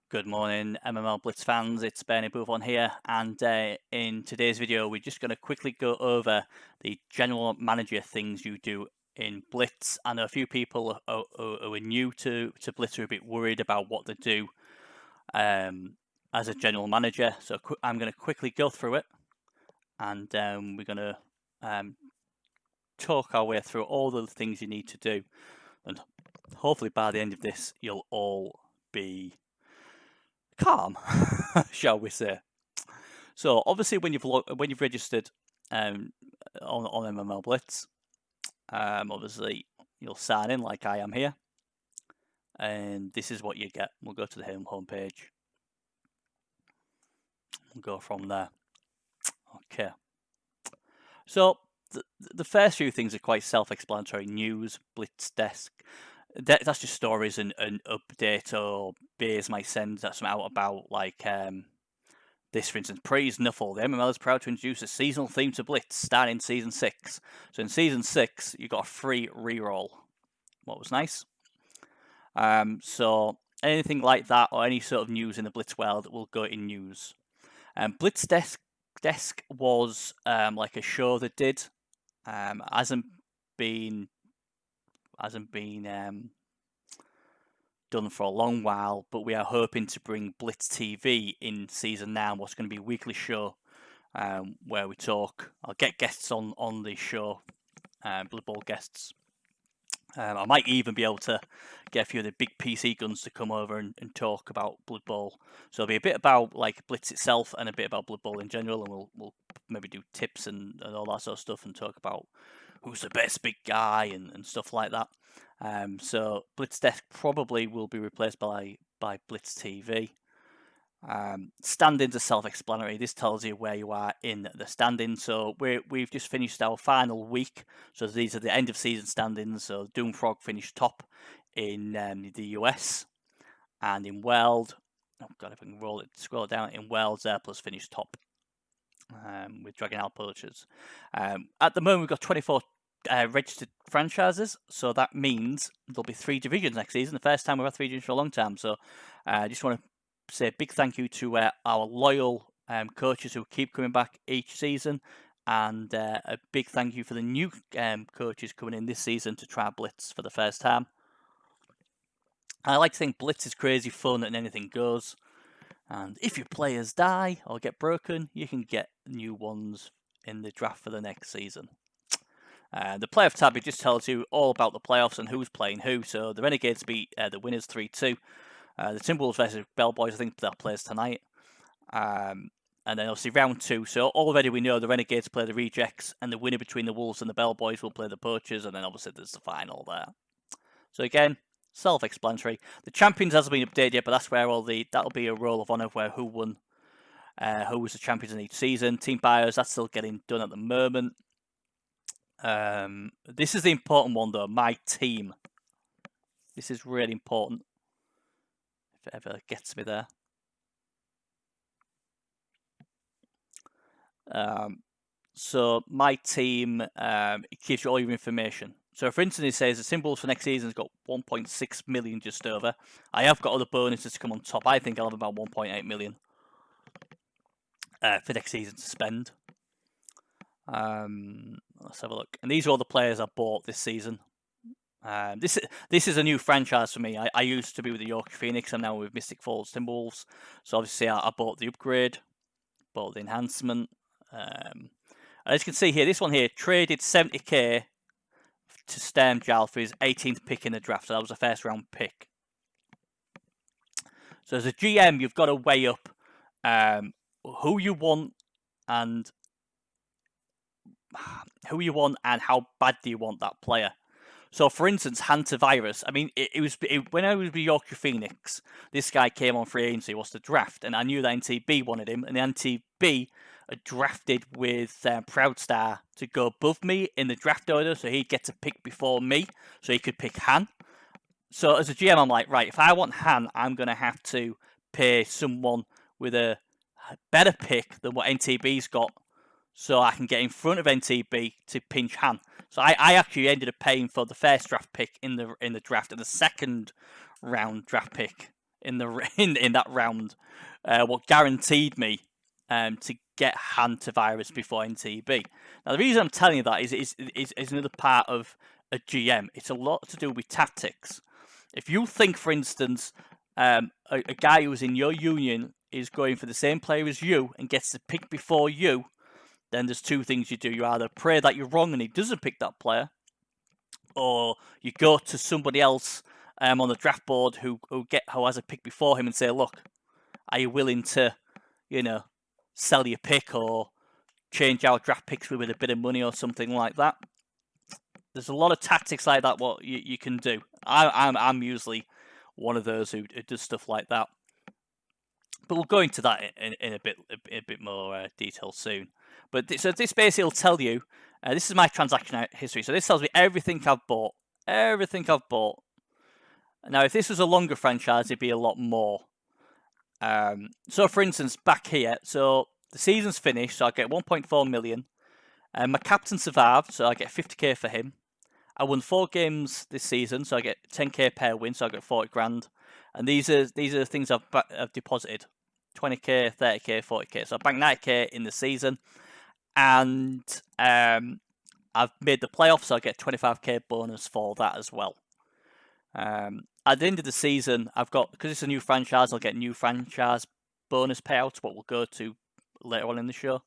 Good morning, MML Blitz fans. It's Bernie Buffon here, and in today's video, we're just going to quickly go over the general manager things you do in Blitz. I know a few people who are new to Blitz are a bit worried about what to do as a general manager, so I'm going to quickly go through it, and we're going to talk our way through all the things you need to do, and hopefully by the end of this, you'll all be calm, shall we say. So obviously when you've registered on MML Blitz, obviously you'll sign in like I am here, and this is what you get. We'll go to the home page. We'll go from there. Okay. So the first few things are quite self-explanatory. News, Blitz desk. That's just stories and update, or Beers might send that some out about like this, for instance. Praise Nuffle. The MML is proud to introduce a seasonal theme to Blitz starting in Season 6. So in Season 6, you got a free reroll. What was nice. So anything like that or any sort of news in the Blitz world will go in news. Blitz desk was like a show that did. Hasn't been done for a long while, but we are hoping to bring Blitz TV in Season 9. What's going to be a weekly show where we talk. I'll get guests on the show, Blood Bowl guests. I might even be able to get a few of the big PC guns to come over and talk about Blood Bowl. So it'll be a bit about like Blitz itself and a bit about Blood Bowl in general, and we'll maybe do tips and all that sort of stuff and talk about who's the best big guy and stuff like that. So Blitz Desk probably will be replaced by Blitz TV. Standings are self-explanatory. This tells you where you are in the standings. So we've just finished our final week. So these are the end of season standings. So Doomfrog finished top in the US, and in World, oh god, if I can scroll it down, in World, Zerplus finished top with Dragon Owl Poachers. At the moment, we've got 24 registered franchises, so that means there'll be 3 divisions next season. The first time we've had 3 divisions for a long time. So I just want to say a big thank you to our loyal coaches who keep coming back each season, and a big thank you for the new coaches coming in this season to try Blitz for the first time. I like to think Blitz is crazy fun and anything goes, and if your players die or get broken, you can get new ones in the draft for the next season. The playoff tab, it just tells you all about the playoffs and who's playing who. So the Renegades beat the winners 3-2. The Timberwolves versus Bellboys, I think that plays tonight. And then obviously round 2. So already we know the Renegades play the Rejects, and the winner between the Wolves and the Bellboys will play the Poachers, and then obviously there's the final there. So again, self-explanatory. The Champions hasn't been updated yet, but that's where that'll be a roll of honour where who won, who was the champions in each season. Team bios, that's still getting done at the moment. This is the important one though, my team. This is really important, if it ever gets me there. So my team, it gives you all your information. So for instance, it says the symbols for next season has got 1.6 million just over. I have got other bonuses to come on top. I think I'll have about 1.8 million for next season to spend. Let's have a look. And these are all the players I bought this season. This is a new franchise for me. I used to be with the Yorkshire Phoenix. I'm now with Mystic Falls Timberwolves. So obviously I bought the upgrade, bought the enhancement. As you can see here, this one here traded 70k to Sturm Jal for his 18th pick in the draft. So that was a first round pick. So as a GM, you've got to weigh up who you want and how bad do you want that player. So, for instance, Hantavirus. I mean, when I was with Yorkshire Phoenix, this guy came on free agency, was to draft, and I knew that NTB wanted him, and the NTB drafted with Proudstar to go above me in the draft order, so he'd get to pick before me, so he could pick Han. So, as a GM, I'm like, right, if I want Han, I'm going to have to pay someone with a better pick than what NTB's got, so I can get in front of NTB to pinch Han. So I actually ended up paying for the first draft pick in the draft and the second round draft pick in the in that round, what guaranteed me to get Hantavirus before NTB. Now the reason I'm telling you that is another part of a GM. It's a lot to do with tactics. If you think, for instance, a guy who's in your union is going for the same player as you and gets the pick before you, then there's two things you do. You either pray that you're wrong and he doesn't pick that player, or you go to somebody else on the draft board who has a pick before him and say, look, are you willing to, sell your pick or change our draft picks with a bit of money or something like that? There's a lot of tactics like that what you can do. I'm usually one of those who does stuff like that. But we'll go into that in a bit more detail soon. But so this basically will tell you, this is my transaction history. So this tells me everything I've bought. Everything I've bought. Now, if this was a longer franchise, it'd be a lot more. So, for instance, back here, so the season's finished, so I get 1.4 million. My captain survived, so I get 50k for him. I won 4 games this season, so I get 10k per win, so I get 40 grand. And these are the things I've deposited: 20k, 30k, 40k. So I banked 90k in the season, and I've made the playoffs, so I get 25k bonus for that as well. At the end of the season, I've got, because it's a new franchise, I'll get new franchise bonus payouts, what we'll go to later on in the show.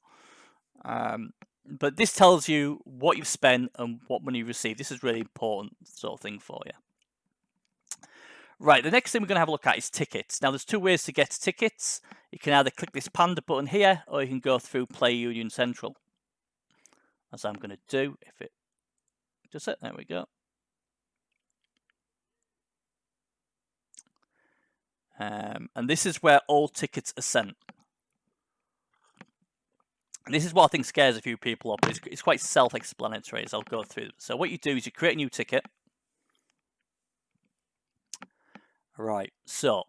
But this tells you what you've spent and what money you've received. This is really important sort of thing for you. Right, the next thing we're going to have a look at is tickets. Now, there's 2 ways to get tickets. You can either click this panda button here, or you can go through Play Union Central, as I'm going to do. If it does it, there we go. And this is where all tickets are sent. And this is what I think scares a few people up. It's quite self-explanatory, as I'll go through. So what you do is you create a new ticket. Right, so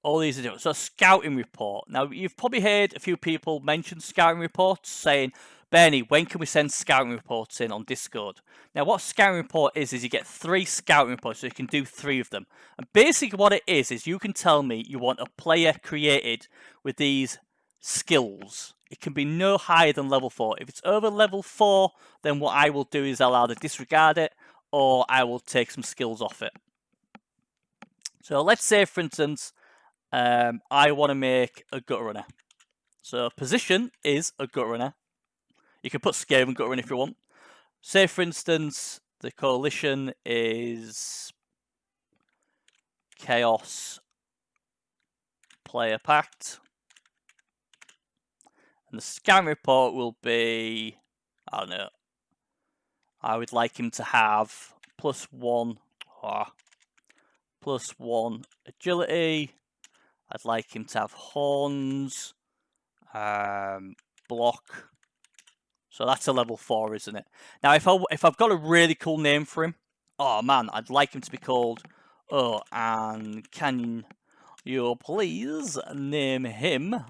all these are different. So scouting report. Now, you've probably heard a few people mention scouting reports, saying, Bernie, when can we send scouting reports in on Discord? Now, what scouting report is you get 3 scouting reports, so you can do 3 of them. And basically what it is you can tell me you want a player created with these skills. It can be no higher than level 4. If it's over level 4, then what I will do is I'll either disregard it, or I will take some skills off it. So let's say, for instance, I want to make a gut runner. So position is a gut runner. You can put Skaven gut runner if you want. Say, for instance, the coalition is Chaos Player Pact. And the scan report will be, I don't know, I would like him to have +1 agility. I'd like him to have horns, block. So that's a level 4, isn't it? Now, if I've got a really cool name for him, oh man, I'd like him to be called, and can you please name him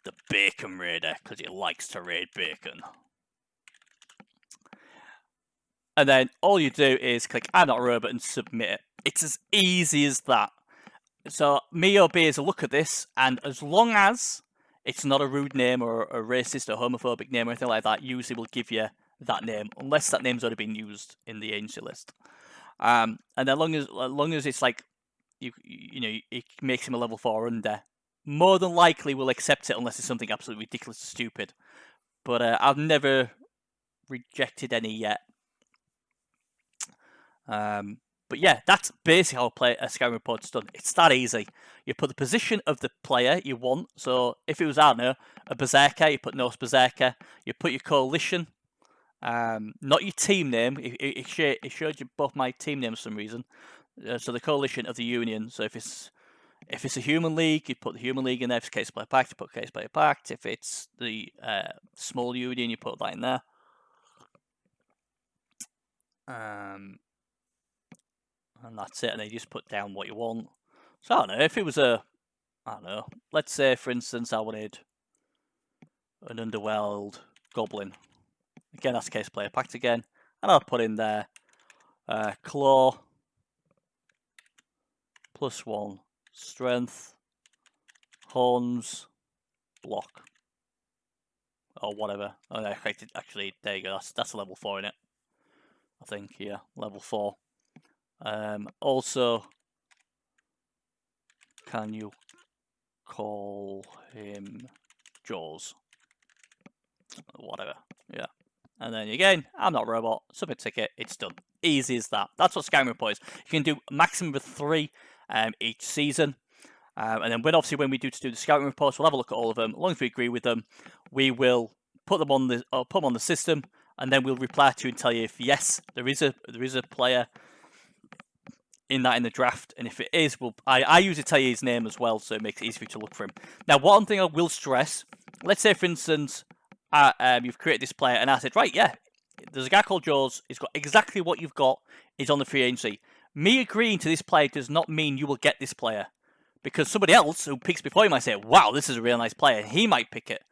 the Bacon Raider, because he likes to raid bacon. And then all you do is click I'm not a robot and submit it. It's as easy as that. So me or B is a look at this, and as long as it's not a rude name or a racist or homophobic name or anything like that, usually will give you that name, unless that name's already been used in the agency list. And as long as it's like you know it makes him a level 4 under, more than likely we'll accept it unless it's something absolutely ridiculous and stupid. But I've never rejected any yet. But yeah, that's basically how a scouting report's done. It's that easy. You put the position of the player you want. So if it was, I don't know, a Berserker, you put Norse Berserker. You put your coalition, not your team name. It showed you both my team names for some reason. So the coalition of the union. So if it's a human league, you put the human league in there. If it's Case Player Pact, you put Case Player Pact. If it's the small union, you put that in there. And that's it, and then you just put down what you want. So I don't know, if it was I don't know, let's say for instance I wanted an Underworld Goblin. Again, that's Case Player Pact again. And I'll put in there Claw +1 strength, horns, block, or whatever. Oh, actually, there you go. That's a level 4 in it. I think, yeah, level 4. Also, can you call him Jaws? Whatever. Yeah. And then again, I'm not a robot. Submit ticket. It's done. Easy as that. That's what Scouting Report is. You can do a maximum of 3 each season. And then when we do the Scouting Reports, we'll have a look at all of them. As long as we agree with them, we will put them on the system, and then we'll reply to you and tell you if yes, there is a player in the draft, and if it is, I usually tell you his name as well, so it makes it easy for you to look for him. Now, one thing I will stress: let's say, for instance, you've created this player, and I said, right, yeah, there's a guy called Jaws. He's got exactly what you've got. He's on the free agency. Me agreeing to this player does not mean you will get this player, because somebody else who picks before you might say, wow, this is a real nice player. He might pick it.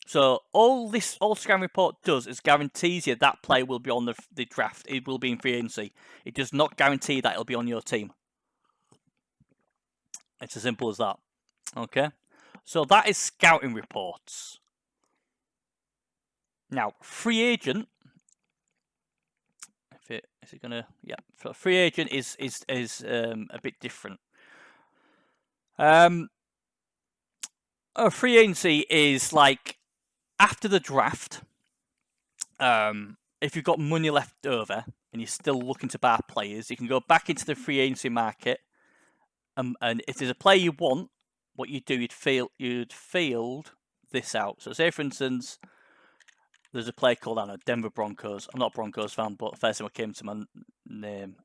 So all Scouting Report does is guarantees you that player will be on the draft. It will be in free agency. It does not guarantee that it'll be on your team. It's as simple as that. Okay? So that is Scouting Reports. Now, free agent. Is it gonna? Yeah. So free agent is a bit different. A free agency is like after the draft. If you've got money left over and you're still looking to buy players, you can go back into the free agency market. And if there's a player you want, what you do, you'd field this out. So say, for instance, there's a player called, I don't know, Denver Broncos. I'm not a Broncos fan, but the first time I came to my name,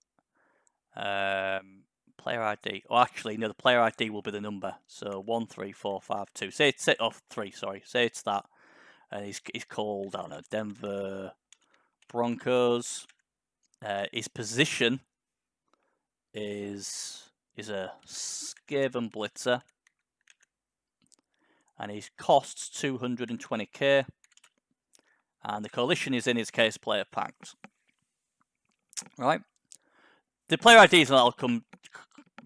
player ID. Or actually, no, the player ID will be the number. So 13452. Say it's 3. Sorry, say it's that, and he's called, I don't know, Denver Broncos. His position is a Skaven Blitzer, and his costs 220k, and the coalition is in his case player packed. Right, the player IDs that'll come.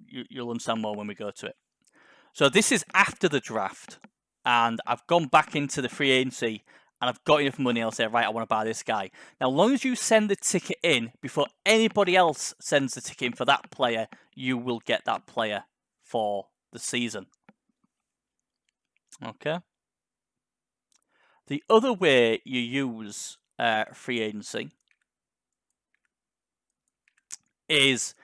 You'll understand more when we go to it. So this is after the draft, and I've gone back into the free agency, and I've got enough money. I'll say, right, I want to buy this guy. Now, as long as you send the ticket in before anybody else sends the ticket in for that player, you will get that player for the season. Okay. The other way you use free agency is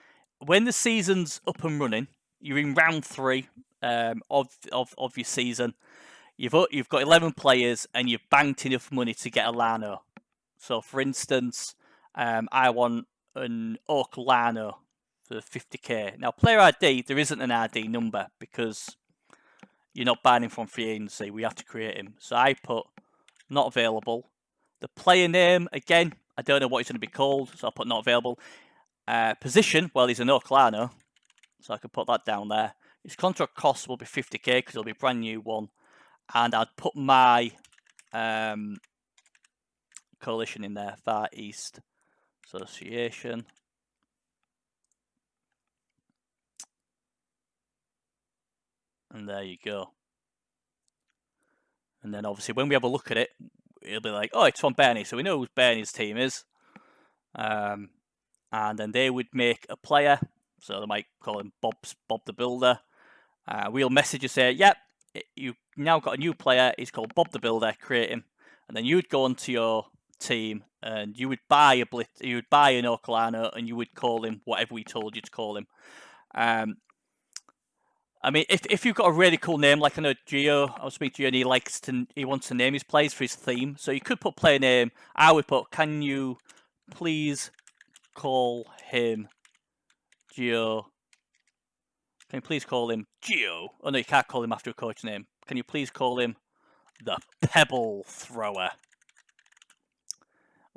when the season's up and running. You're in round 3 of your season. You've got 11 players and you've banked enough money to get a Lano. So, for instance, I want an Oak Lano for 50k. Now, player ID, there isn't an ID number because you're not buying him from free agency. We have to create him. So I put not available. The player name, again, I don't know what he's going to be called, so I'll put not available. Position, well, he's an Oak Lano, so I can put that down there. His contract cost will be 50k because it'll be a brand new one. And I'd put my coalition in there, Far East Association. And there you go. And then obviously when we have a look at it, it'll be like, oh, it's from Bernie. So we know who Bernie's team is. And then they would make a player. So they might call him Bob the Builder. We'll message you, say, yep, you've now got a new player. He's called Bob the Builder. Create him. And then you would go onto your team and you would buy an Oak Lano and you would call him whatever we told you to call him. I mean, if you've got a really cool name, like I know Gio, I was speaking to Gio and he wants to name his players for his theme. So you could put player name. I would put, can you please call him Gio? Can you please call him Gio? Oh no, you can't call him after a coach name. Can you please call him the Pebble Thrower?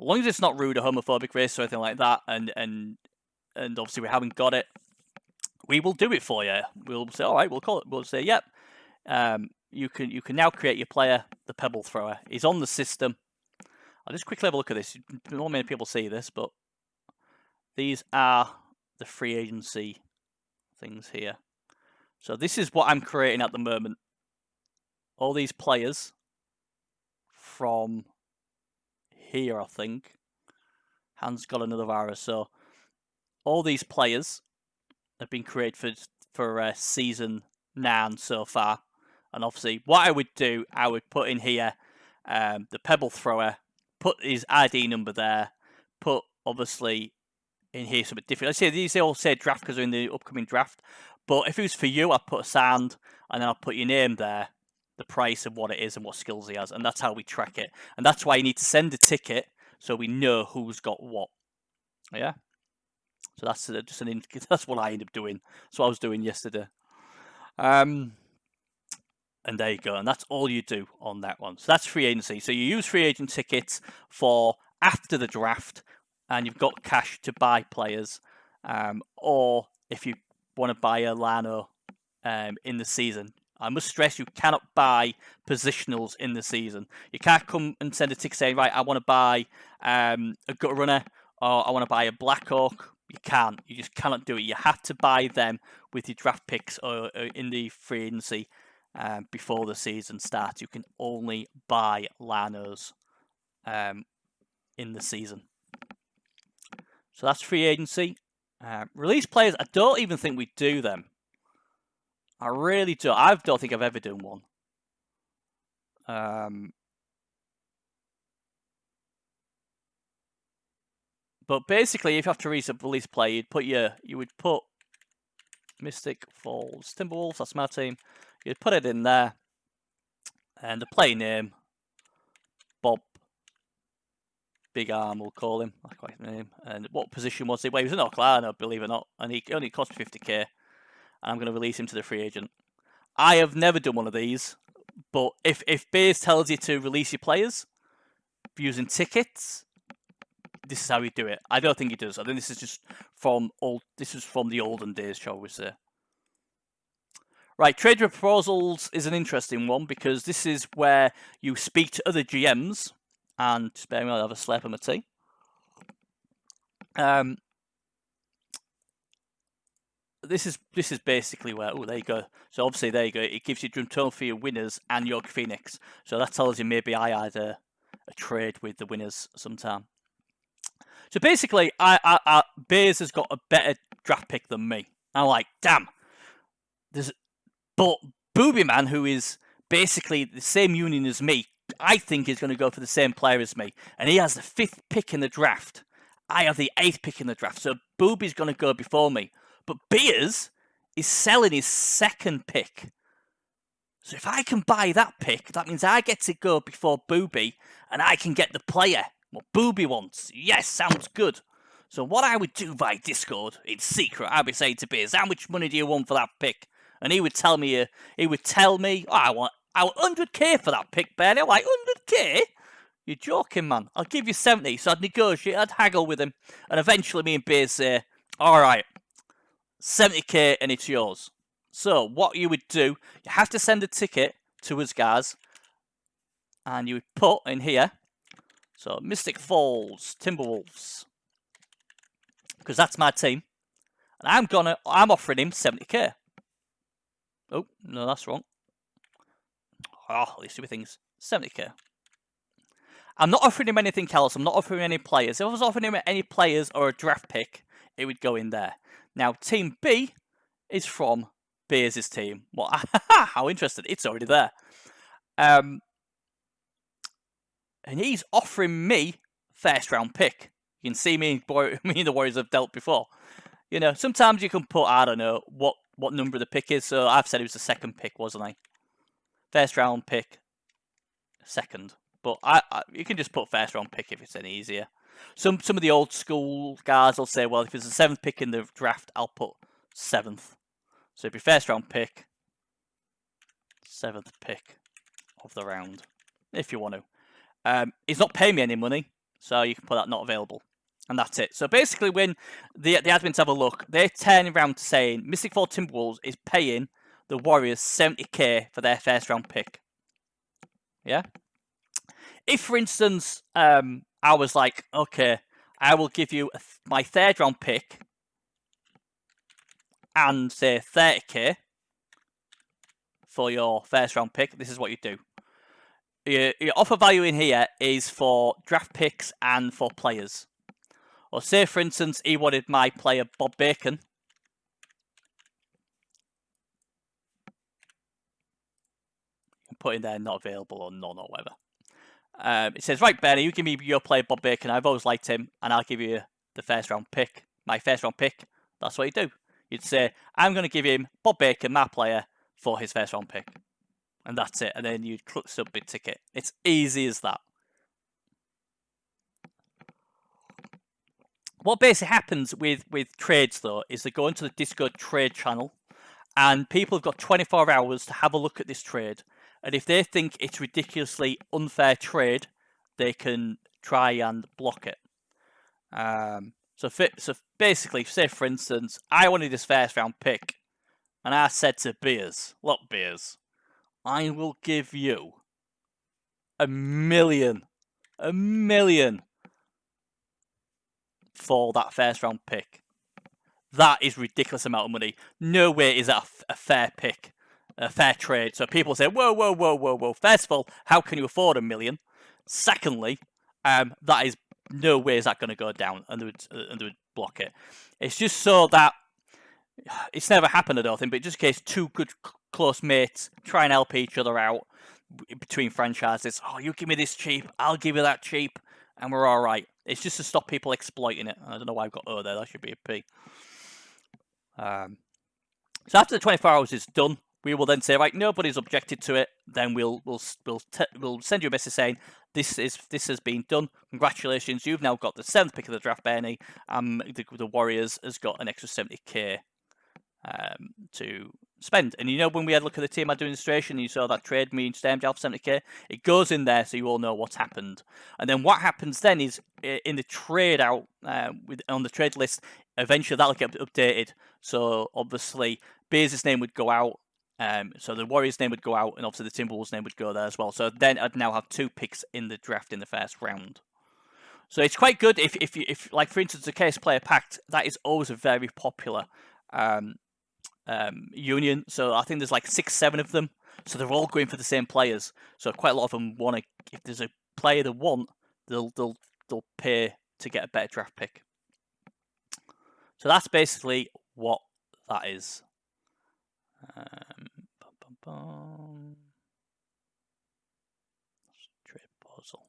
As long as it's not rude or homophobic, racist or anything like that, and obviously we haven't got it, we will do it for you. We'll say, all right, we'll call it. We'll say, yep. You can now create your player, the Pebble Thrower. He's on the system. I'll just quickly have a look at this. Not many people see this, but these are the free agency things here. So this is what I'm creating at the moment. All these players from here, I think. Hans got another virus. So all these players have been created for season 9 so far. And obviously, what I would do, I would put in here the pebble thrower, put his ID number there, put obviously in here something different. Let's say these all say draft because they're in the upcoming draft. But if it was for you, I'd put a sand and then I'll put your name there, the price of what it is and what skills he has. And that's how we track it. And that's why you need to send a ticket so we know who's got what. Yeah. So that's just that's what I end up doing. That's what I was doing yesterday. And there you go. And that's all you do on that one. So that's free agency. So you use free agent tickets for after the draft, and you've got cash to buy players, or if you want to buy a Lano in the season. I must stress you cannot buy positionals in the season. You can't come and send a ticket saying, right, I want to buy a gut runner or I want to buy a Black Hawk. You can't. You just cannot do it. You have to buy them with your draft picks or in the free agency before the season starts. You can only buy Lanos in the season. So that's free agency. Release players, I don't even think we do them. I really don't. I don't think I've ever done one. But basically, if you have to release play, you would put Mystic Falls Timberwolves. That's my team. You'd put it in there, and the play name, Bob Big Arm, we'll call him. That's quite his name. And what position was he? Well, he was in Oklahoma, believe it or not, and he only cost 50k. I'm going to release him to the free agent. I have never done one of these, but if Bears tells you to release your players using tickets, this is how you do it. I don't think he does. I think this is just from the olden days, shall we say. Right, trade proposals is an interesting one because this is where you speak to other GMs, and spare me, I'll have a slap of my tea. This is basically where, oh, there you go. So obviously, there you go. It gives you Drum Tone for your winners and York Phoenix. So that tells you maybe I had a trade with the winners sometime. So basically, Bears has got a better draft pick than me. I'm like, damn. But Booby Man, who is basically the same union as me, I think is going to go for the same player as me. And he has the 5th pick in the draft. I have the 8th pick in the draft. So Booby's going to go before me. But Beers is selling his 2nd pick. So if I can buy that pick, that means I get to go before Booby and I can get the player what Booby wants. Yes, sounds good. So what I would do via Discord, in secret, I'd be saying to Beers, how much money do you want for that pick? And he would tell me, oh, I want 100k for that pick, Barry. I'm like, 100k? You're joking, man. I'll give you 70. So I'd negotiate, I'd haggle with him. And eventually me and Beers say, all right, 70k and it's yours. So what you would do, you have to send a ticket to us guys, and you would put in here, so Mystic Falls Timberwolves, because that's my team, and I'm offering him 70k. Oh no, that's wrong. Oh, these stupid things. 70k. I'm not offering him anything else. I'm not offering him any players. If I was offering him any players or a draft pick, it would go in there. Now, Team B is from Beers' team. Well, how interesting. It's already there. And he's offering me 1st round pick. You can see me and the Warriors have dealt before. You know, sometimes you can put, I don't know, what number the pick is. So I've said it was the 2nd pick, wasn't I? 1st round pick, 2nd. But you can just put 1st round pick if it's any easier. Some of the old school guys will say, well, if it's a 7th pick in the draft, I'll put 7th. So it'd be 1st round pick, 7th pick of the round, if you want to. He's not paying me any money, so you can put that not available. And that's it. So basically, when the admins have a look, they're turning around to saying Mystic Fall Timberwolves is paying the Warriors 70k for their 1st round pick. Yeah? If, for instance, I was like, okay, I will give you my 3rd round pick and say 30k, for your first round pick, this is what you do. Your offer value in here is for draft picks and for players. Or say, for instance, he wanted my player Bob Bacon. Put in there not available or none or whatever. It says, right, Bernie, you give me your player Bob Bacon. I've always liked him, and I'll give you the first round pick. My first round pick. That's what you do. You'd say, I'm going to give him Bob Bacon, my player, for his first round pick. And that's it. And then you'd click submit ticket. It's easy as that. What basically happens with trades, though, is they go into the Discord trade channel, and people have got 24 hours to have a look at this trade. And if they think it's ridiculously unfair trade, they can try and block it. So basically, say for instance, I wanted this first round pick, and I said to Beers, look, Beers, I will give you $1 million for that first round pick. That is ridiculous amount of money. No way is that a fair pick, a fair trade. So people say, whoa. First of all, how can you afford $1 million? Secondly, that is no way is that going to go down, and they would block it. It's just so that it's never happened, I don't think, but just in case two good close mates try and help each other out between franchises. Oh, you give me this cheap, I'll give you that cheap, and we're all right. It's just to stop people exploiting it. I don't know why I've got O there. That should be a P. So after the 24 hours is done, we will then say, right, nobody's objected to it. Then we'll send you a message saying this has been done. Congratulations, you've now got the 7th pick of the draft, Bernie. The Warriors has got an extra 70k to spend. And you know, when we had a look at the team administration, you saw that trade me and Stemjal for 70k. It goes in there, so you all know what's happened. And then what happens then is in the trade out on the trade list. Eventually, that'll get updated. So obviously, Beers' name would go out. So the Warriors' name would go out, and obviously the Timberwolves' name would go there as well. So then I'd now have 2 picks in the draft in the first round. So it's quite good if like for instance, the case player pact, that is always a very popular union. So I think there's like 6-7 of them. So they're all going for the same players. So quite a lot of them want to. If there's a player they want, they'll pay to get a better draft pick. So that's basically what that is. Trade proposal.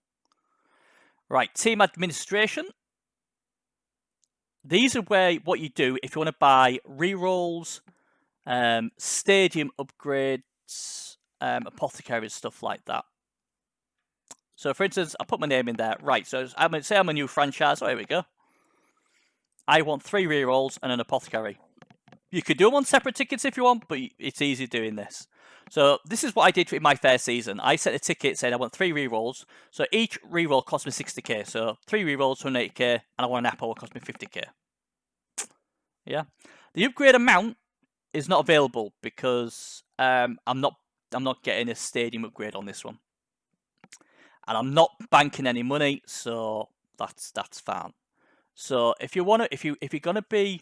Right, team administration. These are what you do if you want to buy rerolls, stadium upgrades, apothecaries, stuff like that. So, for instance, I put my name in there. Right, so say I'm a new franchise. Oh, here we go. I want 3 rerolls and an apothecary. You could do them on separate tickets if you want, but it's easy doing this. So this is what I did in my first season. I set a ticket saying I want 3 rerolls. So each reroll cost me 60k. So 3 rerolls, 180k, and I want an apple, will cost me 50k. Yeah. The upgrade amount is not available because I'm not getting a stadium upgrade on this one, and I'm not banking any money, so that's fine. So if you're gonna be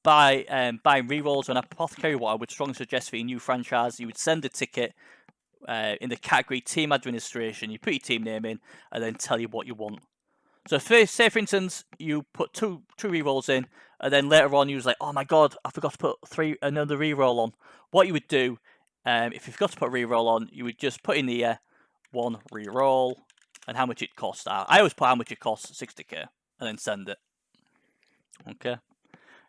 buying rerolls on apothecary, what I would strongly suggest for your new franchise, you would send a ticket in the category team administration. You put your team name in and then tell you what you want. So say for instance you put two rerolls in, and then later on you was like, oh my god, I forgot to put another reroll on. What you would do, if you forgot to put a reroll on, you would just put in the 1 reroll and how much it costs. I always put how much it costs, 60k, and then send it. Okay.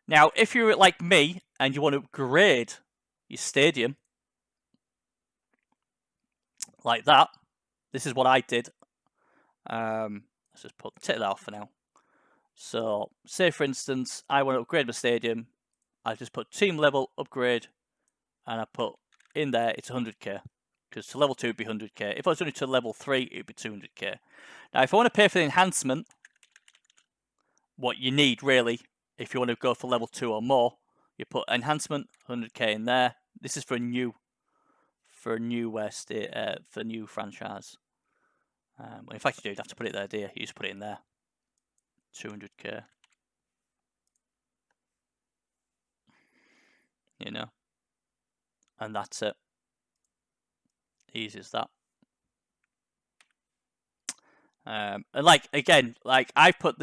Now, if you're like me and you want to upgrade your stadium like that, this is what I did. Let's just take that off for now. So, say for instance, I want to upgrade my stadium. I just put team level upgrade, and I put in there it's 100k, because to level 2 would be 100k. If I was only to level 3, it would be 200k. Now, if I want to pay for the enhancement, what you need really, if you want to go for level 2 or more, you put enhancement 100k in there. This is for new franchise. In fact, you don't have to put it there, do you? You just put it in there. 200k. You know. and that's it. Easy as that. And like again, like I put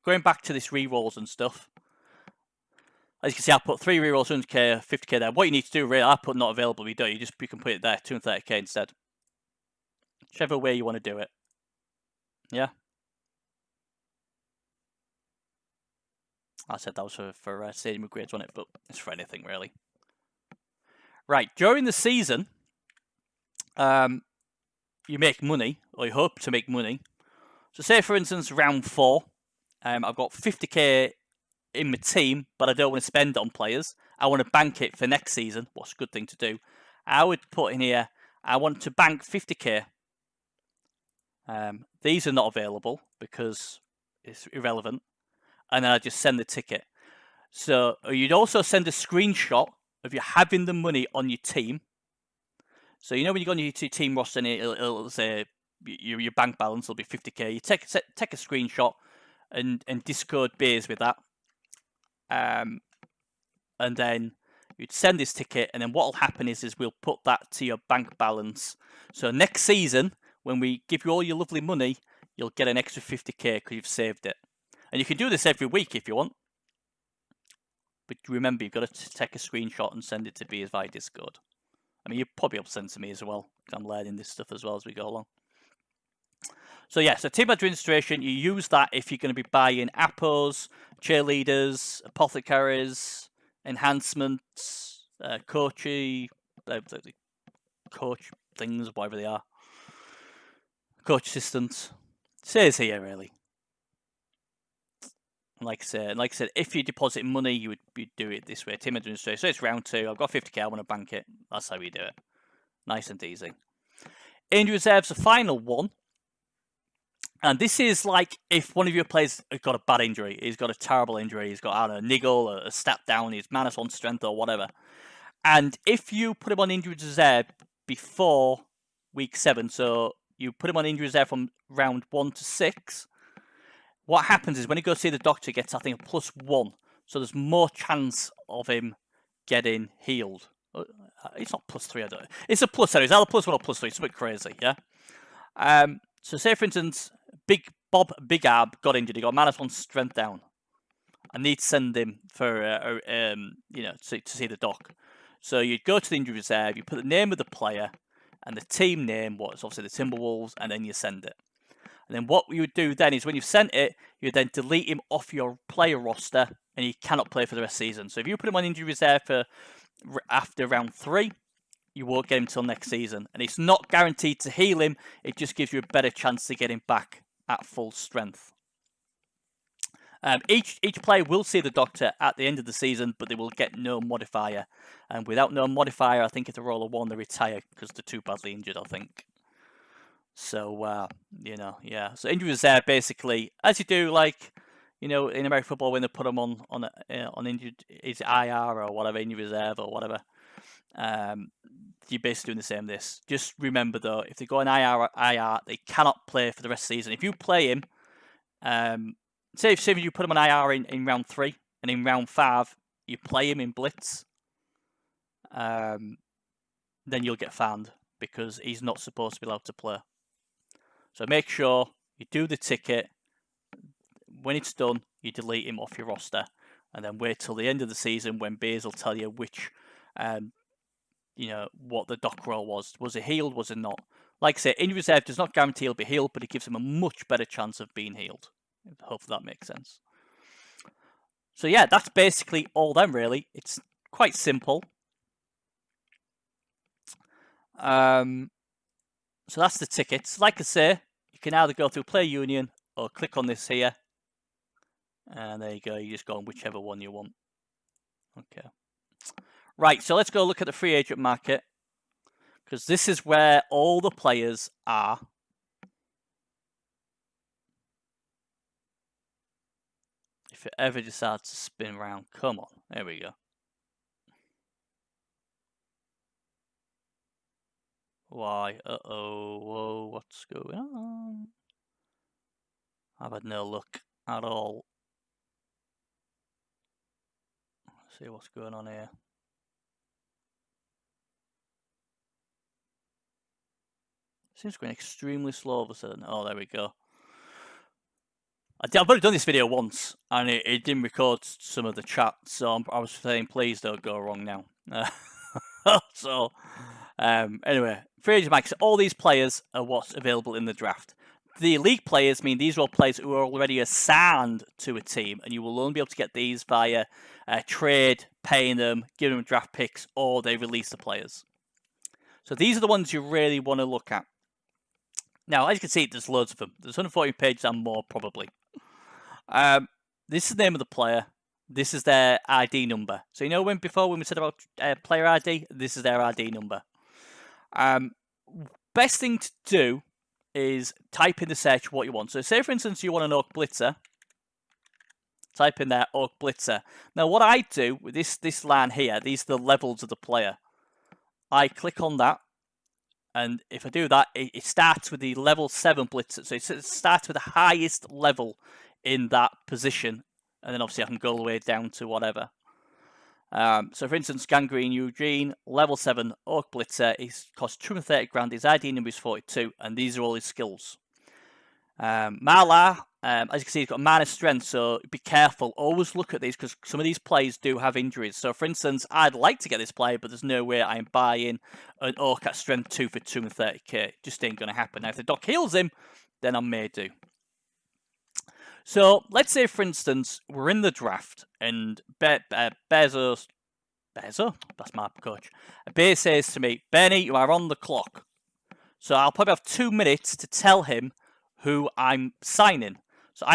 going back to this rerolls and stuff. As you can see, I put 3 rerolls, 100k, 50k there. What you need to do, really, I put not available. You don't. You can put it there, 230k instead. Whichever way you want to do it. Yeah. I said that was for stadium upgrades, wasn't it? But it's for anything really. Right. During the season, you make money, or you hope to make money. So say, for instance, round 4, I've got 50k in my team, but I don't want to spend it on players. I want to bank it for next season. What's a good thing to do? I would put in here, I want to bank 50k. These are not available because it's irrelevant. And then I just send the ticket. So you'd also send a screenshot of you having the money on your team. So you know when you go on your team roster and it'll say your bank balance will be 50k. You take a screenshot and Discord beers with that. And then you'd send this ticket, and then what'll happen is we'll put that to your bank balance. So next season, when we give you all your lovely money, you'll get an extra 50k because you've saved it. And you can do this every week if you want. But remember, you've got to take a screenshot and send it to Beers via Discord. I mean, you'll probably be able to send it to me as well. I'm learning this stuff as well as we go along. So yeah, so team administration, you use that if you're going to be buying appos, cheerleaders, apothecaries, enhancements, coach things, whatever they are. Coach assistants. Says here, really. Like I said, if you deposit money, you'd do it this way. Team administration. So it's round 2. I've got 50k. I want to bank it. That's how we do it. Nice and easy. Injury reserve's the final one. And this is like if one of your players has got a bad injury. He's got a terrible injury. He's got, I don't know, a niggle, a step down. He's -1 strength or whatever. And if you put him on injury reserve before week 7, so you put him on injury reserve from round 1 to 6, what happens is when he goes to see the doctor, he gets, I think, a +1. So there's more chance of him getting healed. It's not +3, I don't know. It's a plus, it's either +1 or +3. It's a bit crazy, yeah? So say, for instance, Big Ab got injured. He got -1 strength down. I need to send him for, to see the doc. So you'd go to the injury reserve, you put the name of the player and the team name, what's obviously the Timberwolves, and then you send it. And then what you would do then is when you've sent it, you then delete him off your player roster and he cannot play for the rest of the season. So if you put him on injury reserve for after round 3, you won't get him till next season. And it's not guaranteed to heal him. It just gives you a better chance to get him back at full strength. Each player will see the doctor at the end of the season, but they will get no modifier. And without no modifier, I think if they roll a 1, they retire because they're too badly injured, I think. So, yeah. So injury reserve, basically, as you do, like, in American football when they put them on injured, is IR or whatever, injury reserve or whatever. You're basically doing the same. This. Just remember though, if they go on IR, they cannot play for the rest of the season. If you play him, say if you put him on IR in round 3, and in round 5 you play him in Blitz, then you'll get fanned because he's not supposed to be allowed to play. So make sure you do the ticket. When it's done, you delete him off your roster, and then wait till the end of the season when Bays will tell you which, what the doc roll was. Was it healed? Was it not? Like I say, injury reserve does not guarantee he'll be healed, but it gives him a much better chance of being healed. Hopefully that makes sense. So yeah, that's basically all them really. It's quite simple. So that's the tickets. Like I say, you can either go through Play Union or click on this here. And there you go. You just go on whichever one you want. Okay. Right, so let's go look at the free agent market. Because this is where all the players are. If it ever decides to spin around. Come on. There we go. Why? Uh-oh. Whoa, what's going on? I've had no luck at all. Let's see what's going on here. Seems going extremely slow all of a sudden. Oh, there we go. I've already done this video once, and it didn't record some of the chat, so I was saying please don't go wrong now. So, anyway, free agent max. All these players are what's available in the draft. The league players mean these are all players who are already assigned to a team, and you will only be able to get these via trade, paying them, giving them draft picks, or they release the players. So these are the ones you really want to look at. Now, as you can see, there's loads of them. There's 140 pages and more, probably. This is the name of the player. This is their ID number. So you know when we said about player ID, this is their ID number. Best thing to do is type in the search what you want. So say, for instance, you want an Oak Blitzer. Type in there, Oak Blitzer. Now, what I do with this line here, these are the levels of the player. I click on that. And if I do that, it starts with the level 7 Blitzer. So it starts with the highest level in that position. And then obviously I can go all the way down to whatever. So for instance, Gangrene Eugene, level 7 Oak Blitzer. He costs 230 grand. His ID number is 42. And these are all his skills. Malar, as you can see, he's got minus strength, so be careful. Always look at these because some of these players do have injuries. So, for instance, I'd like to get this player, but there's no way I'm buying an Orc at strength 2 for 230k. Just ain't going to happen. Now, if the doc heals him, then I may do. So, let's say, for instance, we're in the draft and Bezo, that's my coach. Bear says to me, Benny, you are on the clock. So, I'll probably have 2 minutes to tell him who I'm signing. So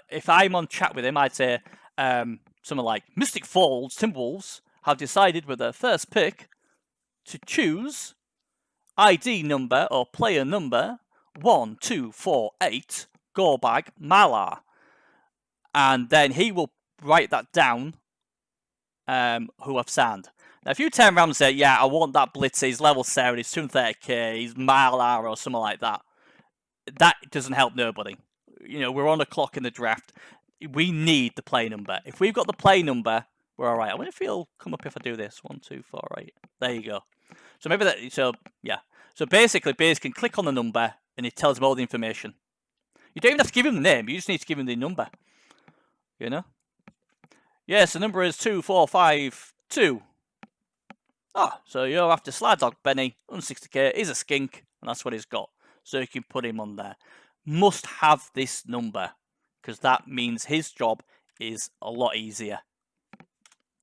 if I'm on chat with him, I'd say something like Mystic Falls Timberwolves have decided with their first pick to choose ID number or player number 1248 Gorbag Malar, and then he will write that down. Who I've signed. Now, if you turn around and say, "Yeah, I want that Blitzer. He's level 7. He's 230k. He's Malar or something like that," that doesn't help nobody. You know, we're on a clock in the draft. We need the play number. If we've got the play number, we're all right. I wonder if it'll come up if I do this. 1248. There you go. So maybe that. So yeah. So basically, Bears can click on the number and it tells him all the information. You don't even have to give him the name. You just need to give him the number. You know. Yes, the number is 2452. So you're after Slide Dog Benny, 160k. He's a skink, and that's what he's got. So you can put him on there. Must have this number, because that means his job is a lot easier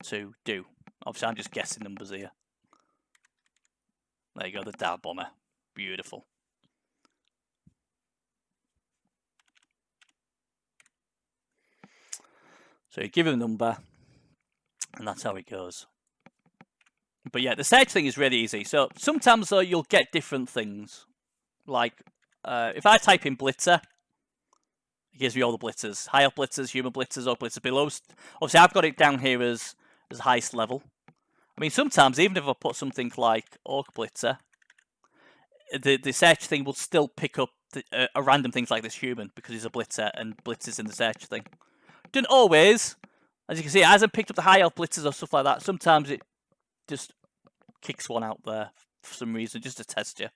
to do. Obviously, I'm just guessing numbers here. There you go, the Dart Bomber. Beautiful. So you give him a number, and that's how it goes. But yeah, the search thing is really easy. So sometimes, though, you'll get different things. Like, if I type in Blitzer, it gives me all the Blitzers. High up Blitzers, human Blitzers, or Blitzer below. Obviously, I've got it down here as highest level. I mean, sometimes, even if I put something like Orc Blitzer, the search thing will still pick up a random things like this human, because he's a Blitzer, and Blitzer's in the search thing. Doesn't always. As you can see, it hasn't picked up the high elf Blitzers or stuff like that. Sometimes it just kicks one out there for some reason, just to test you.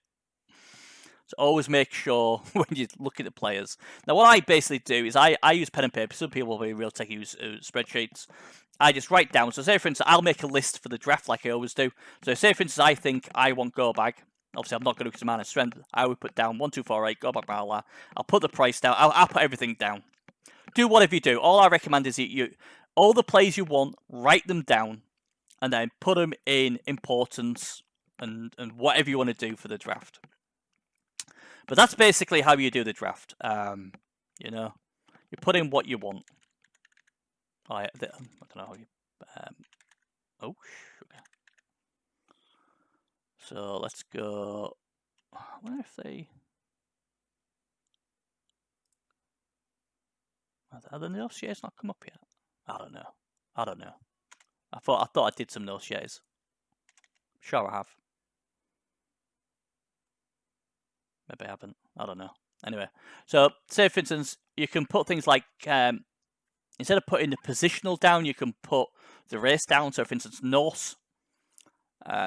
So always make sure when you look at the players. Now, what I basically do is I use pen and paper. Some people will be real techie, use spreadsheets. I just write down. So say, for instance, I'll make a list for the draft like I always do. So say, for instance, I think I want Gorbag. Obviously, I'm not going to because I'm out of strength. I would put down 1248 Gorbag Malar. I'll put the price down. I'll put everything down. Do whatever you do. All I recommend is all the plays you want, write them down, and then put them in importance and whatever you want to do for the draft. But that's basically how you do the draft. You know, you put in what you want. I don't know how you. Oh, sugar. So let's go. I wonder if they. Are the no shares not come up yet? I don't know. I thought I did some no shares. Sure, I have. Maybe I haven't. I don't know. Anyway, so say for instance, you can put things like instead of putting the positional down, you can put the race down. So for instance, Norse.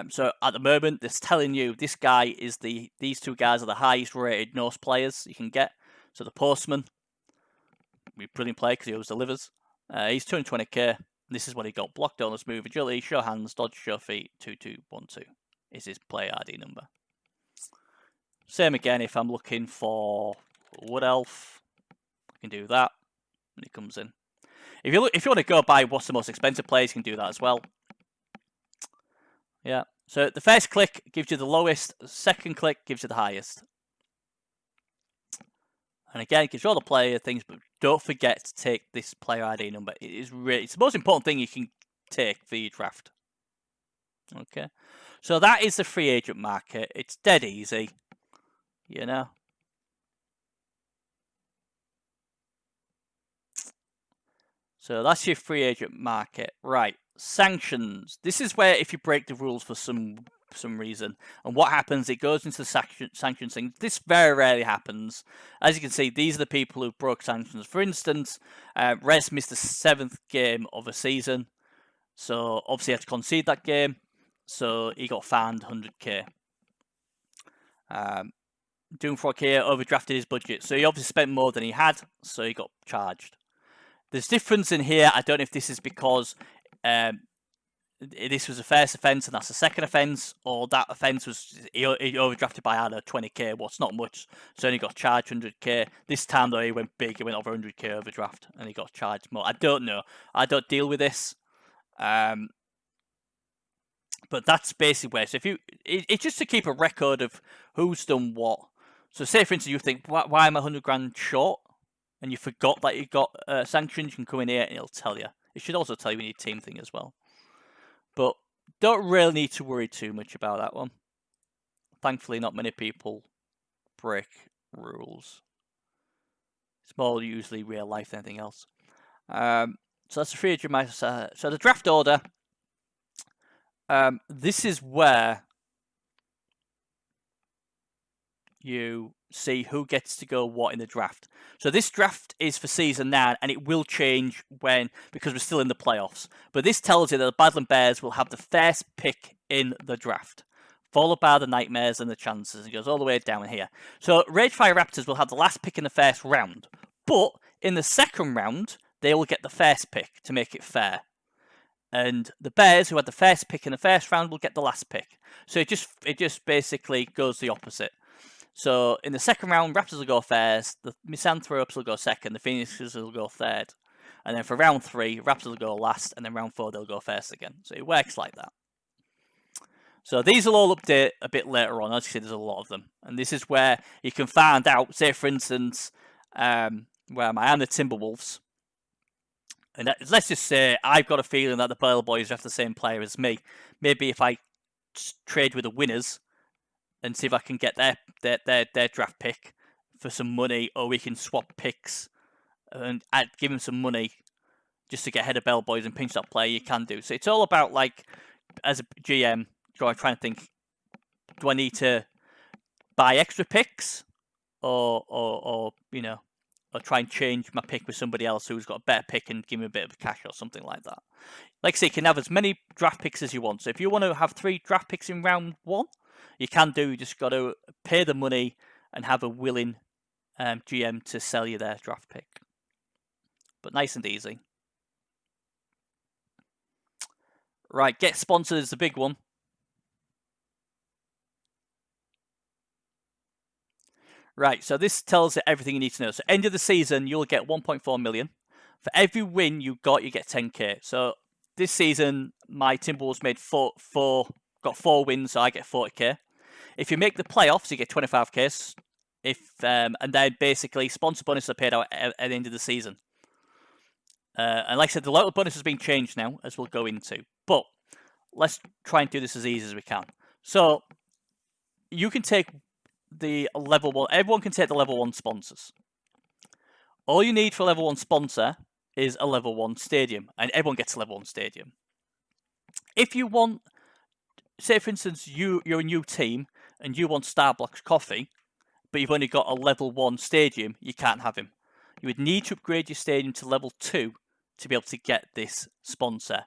So at the moment, it's telling you this guy is these two guys are the highest rated Norse players you can get. So the Postman, a brilliant player because he always delivers. He's 220k. This is what he got: block, donuts, move, agility, show hands, dodge, show feet, 2212 is his player ID number. Same again if I'm looking for Wood Elf, I can do that when he comes in. If you want to go by what's the most expensive players, you can do that as well. Yeah. So the first click gives you the lowest. The second click gives you the highest. And again, it gives you all the player things, but don't forget to take this player ID number. It's the most important thing you can take for your draft. Okay. So that is the free agent market. It's dead easy, you know. So that's your free agent market. Right. Sanctions. This is where if you break the rules for some reason, and what happens, it goes into the sanctions thing. This very rarely happens. As you can see, these are the people who broke sanctions. For instance, Rez missed the 7th game of a season, so obviously he had to concede that game, so he got fined 100k. Doomfrog here overdrafted his budget, so he obviously spent more than he had, so he got charged. There's difference in here. I don't know if this is because this was a first offence and that's a second offence, or that offence was he overdrafted by, I don't know, 20k. What's not much, so only got charged 100k. This time though, he went big. He went over 100k overdraft and he got charged more. I don't know. I don't deal with this. But that's basically where. So if it's just to keep a record of who's done what. So say for instance you think, why am I 100 grand short? And you forgot that you got sanctions, you can come in here and it'll tell you. It should also tell you when your team thing as well. But don't really need to worry too much about that one. Thankfully, not many people break rules. It's more usually real life than anything else. So that's the free agent. So the draft order. This is where you see who gets to go what in the draft. So this draft is for season 9 and it will change because we're still in the playoffs. But this tells you that the Badland Bears will have the first pick in the draft, followed by the Nightmares and the Chances. It goes all the way down here. So Ragefire Raptors will have the last pick in the first round, but in the second round they will get the first pick to make it fair. And the Bears, who had the first pick in the first round, will get the last pick. So it just basically goes the opposite. So in the second round, Raptors will go first, the Misanthropes will go second, the Phoenixes will go third. And then for round 3, Raptors will go last, and then round 4, they'll go first again. So it works like that. So these will all update a bit later on. As you see, there's a lot of them. And this is where you can find out, say for instance, where am I? I'm the Timberwolves. And let's just say I've got a feeling that the Bale Boys have the same player as me. Maybe if I trade with the winners and see if I can get their draft pick for some money, or we can swap picks and give them some money just to get ahead of Bell Boys and pinch that player, you can do. So it's all about, like, as a GM, trying to think, do I need to buy extra picks or you know, or try and change my pick with somebody else who's got a better pick and give me a bit of cash or something like that. Like I say, you can have as many draft picks as you want. So if you want to have 3 draft picks in round 1, you can do. You just got to pay the money and have a willing GM to sell you their draft pick. But nice and easy. Right, get sponsored is the big one. Right, so this tells you everything you need to know. So end of the season, you'll get 1.4 million. For every win you got 10k. So this season, my Timberwolves made got 4 wins, so I get 40k. If you make the playoffs, you get 25k. And then basically sponsor bonuses are paid out at the end of the season. And like I said, the local bonus has been changed now, as we'll go into. But let's try and do this as easy as we can. So you can take the level 1. Everyone can take the level 1 sponsors. All you need for a level 1 sponsor is a level 1 stadium, and everyone gets a level 1 stadium. If you want, say for instance, you're a new team and you want Starbucks coffee, but you've only got a level 1 stadium, you can't have him. You would need to upgrade your stadium to level 2 to be able to get this sponsor.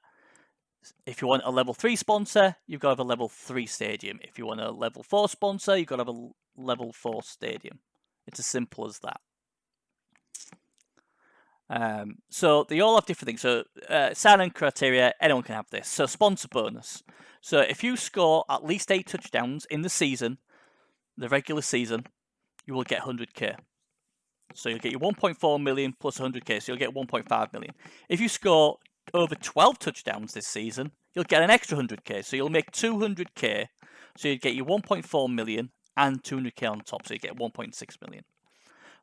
If you want a level 3 sponsor, you've got to have a level 3 stadium. If you want a level 4 sponsor, you've got to have a level 4 stadium. It's as simple as that. So they all have different things. So sign-in criteria, anyone can have this. So sponsor bonus. So if you score at least 8 touchdowns in the season, the regular season, you will get 100k. So you'll get your 1.4 million plus 100k, so you'll get 1.5 million. If you score over 12 touchdowns this season, you'll get an extra 100k, so you'll make 200k. So you get your 1.4 million and 200k on top, so you get 1.6 million.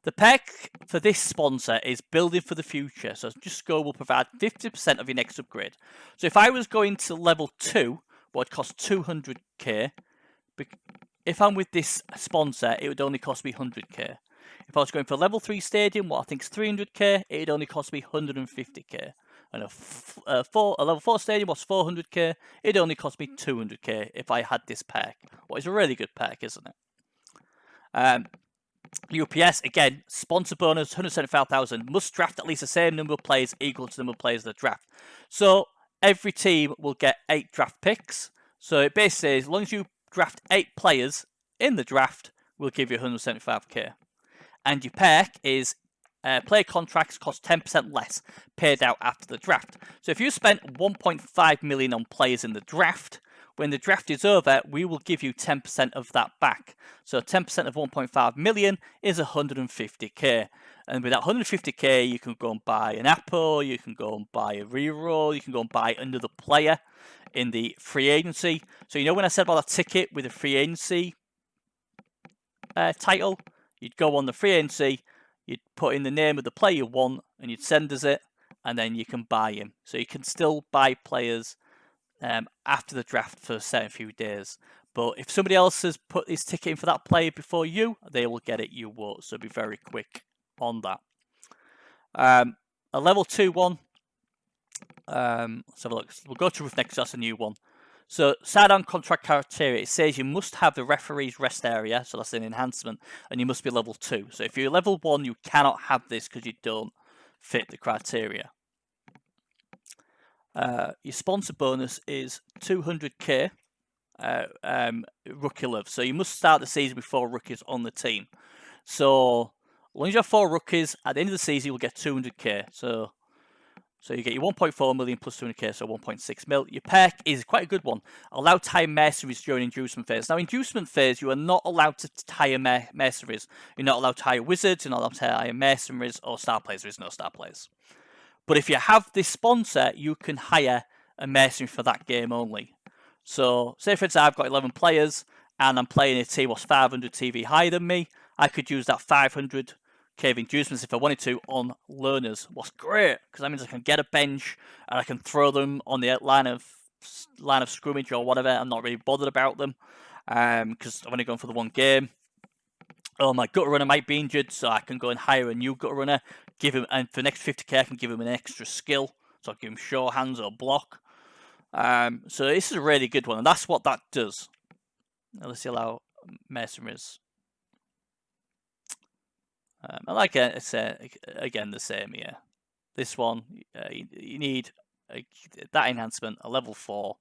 The perk for this sponsor is building for the future. So Just Go will provide 50% of your next upgrade. So if I was going to level 2, what would cost 200k, if I'm with this sponsor, it would only cost me 100k. If I was going for a level 3 stadium, what I think is 300k, it would only cost me 150k. And a level 4 stadium was 400k, it'd only cost me 200k if I had this perk. What is a really good perk, isn't it? UPS, again, sponsor bonus, 175,000. Must draft at least the same number of players equal to the number of players in the draft. So every team will get 8 draft picks. So it basically says, as long as you draft 8 players in the draft, we'll give you 175k. And your perk is player contracts cost 10% less, paid out after the draft. So if you spent 1.5 million on players in the draft, when the draft is over, we will give you 10% of that back. So 10% of 1.5 million is 150k. And with that 150k, you can go and buy an Apple, you can go and buy a reroll, you can go and buy another player in the free agency. So you know when I said about that ticket with the free agency title? You'd go on the free agency, you'd put in the name of the player you want, and you'd send us it, and then you can buy him. So you can still buy players after the draft for a certain few days. But if somebody else has put his ticket in for that player before you, they will get it, you won't. So be very quick on that. A level 2 one. Let's have a look. We'll go to Roof next, that's a new one. So sign-on contract criteria, it says you must have the referee's rest area, so that's an enhancement, and you must be level 2. So if you're level 1, you cannot have this because you don't fit the criteria. Your sponsor bonus is 200k rookie love. So you must start the season with 4 rookies on the team. So as long as you have 4 rookies, at the end of the season, you will get 200k. So you get your 1.4 million plus 200k, so 1.6 mil. Your perk is quite a good one. Allow to hire mercenaries during inducement phase. Now, inducement phase, you are not allowed to hire mercenaries. You're not allowed to hire wizards. You're not allowed to hire mercenaries or star players. There is no star players. But if you have this sponsor, you can hire a mercenary for that game only. So, say for instance, I've got 11 players, and I'm playing a team what's 500 TV higher than me. I could use that 500 of inducements if I wanted to on learners. What's great, because that means I can get a bench, and I can throw them on the line of scrimmage or whatever. I'm not really bothered about them, because I've only gone for the one game. Oh, my gutter runner might be injured, so I can go and hire a new gutter runner, give him, and for the next 50k, I can give him an extra skill. So I'll give him sure hands or block. So this is a really good one, and that's what that does. Now let's allow mercenaries. I like it. It's again the same here. This one, you need that enhancement, a level 4.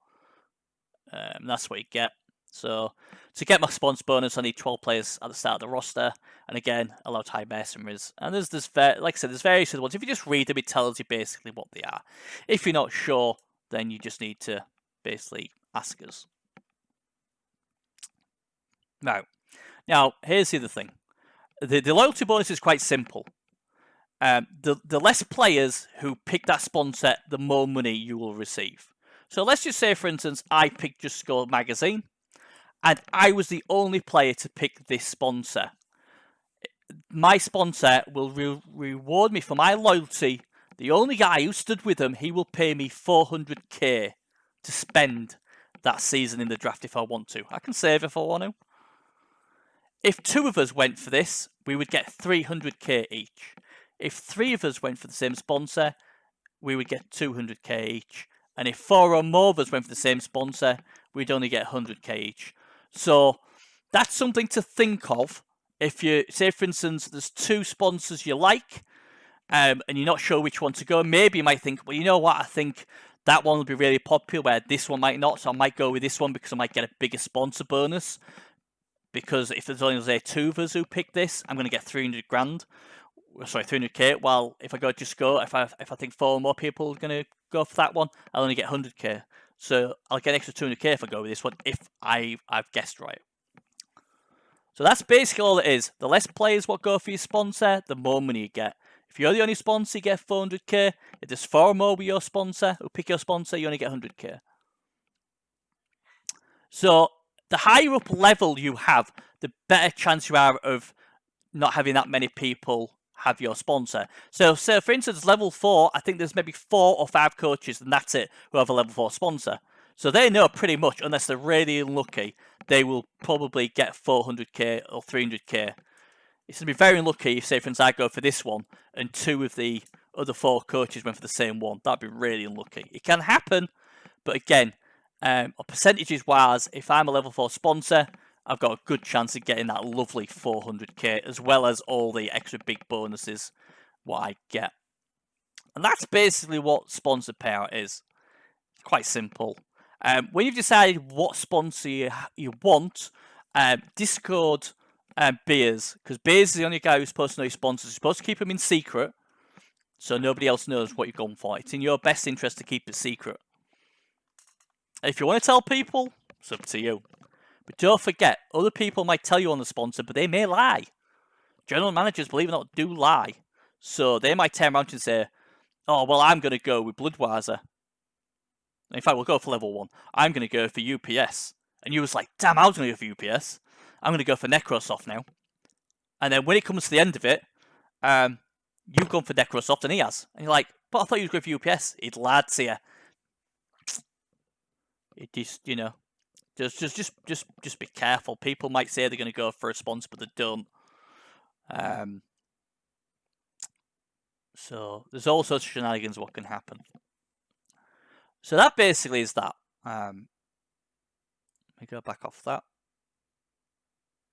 That's what you get. So to get my sponsor bonus, I need 12 players at the start of the roster, and again, allow to hire mercenaries. And there's like I said, there's various other ones. If you just read them, it tells you basically what they are. If you're not sure, then you just need to basically ask us. Now here's the other thing. The loyalty bonus is quite simple. The less players who pick that sponsor, the more money you will receive. So let's just say, for instance, I picked Just Go Magazine, and I was the only player to pick this sponsor. My sponsor will reward me for my loyalty. The only guy who stood with them, he will pay me 400k to spend that season in the draft if I want to. I can save if I want to. If 2 of us went for this, we would get 300k each. If 3 of us went for the same sponsor, we would get 200k each. And if 4 or more of us went for the same sponsor, we'd only get 100k each. So that's something to think of. If you say, for instance, there's 2 sponsors you like, and you're not sure which one to go, maybe you might think, well, you know what, I think that one will be really popular, where this one might not. So I might go with this one because I might get a bigger sponsor bonus. Because if there's only, say, 2 of us who pick this, I'm going to get 300 grand. Sorry, 300k. While if I think 4 more people are going to go for that one, I'll only get 100k. So I'll get an extra 200k if I go with this one, if I've guessed right. So that's basically all it is. The less players what go for your sponsor, the more money you get. If you're the only sponsor, you get 400k. If there's 4 more with your sponsor who pick your sponsor, you only get 100k. So the higher up level you have, the better chance you are of not having that many people have your sponsor. So for instance, level 4, I think there's maybe 4 or 5 coaches, and that's it, who have a level 4 sponsor. So they know pretty much, unless they're really unlucky, they will probably get 400k or 300k. It's going to be very unlucky if, say, for instance, I go for this one, and 2 of the other 4 coaches went for the same one. That'd be really unlucky. It can happen, but again, percentages wise, if I'm a level 4 sponsor, I've got a good chance of getting that lovely 400k, as well as all the extra big bonuses what I get. And that's basically what sponsor payout is. It's quite simple. When you've decided what sponsor you want, Discord Beers, because Beers is the only guy who's supposed to know your sponsors. You're supposed to keep them in secret, so nobody else knows what you're going for. It's in your best interest to keep it secret. If you want to tell people, it's up to you. But don't forget, other people might tell you on the sponsor, but they may lie. General managers, believe it or not, do lie. So they might turn around and say, oh, well, I'm going to go with Bloodweiser. In fact, we'll go for level 1. I'm going to go for UPS. And you was like, damn, I was going to go for UPS. I'm going to go for Necrosoft now. And then when it comes to the end of it, you've gone for Necrosoft and he has. And you're like, but I thought you were going for UPS. He'd lied to you. It just, you know, just be careful. People might say they're going to go for a sponsor, but they don't. So there's all sorts of shenanigans what can happen. So that basically is that. Let me go back off that.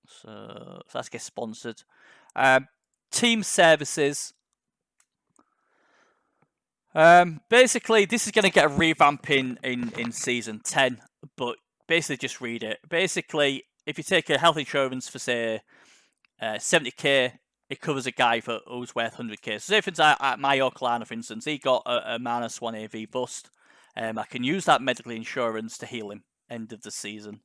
So let's get sponsored. Team services. Basically, this is going to get a revamp in season 10, but basically just read it. Basically, if you take a health insurance for, say, 70k, it covers a guy who's worth 100k. So say, for instance, my Oklahoma, for instance, he got a -1 AV bust. I can use that medical insurance to heal him end of the season.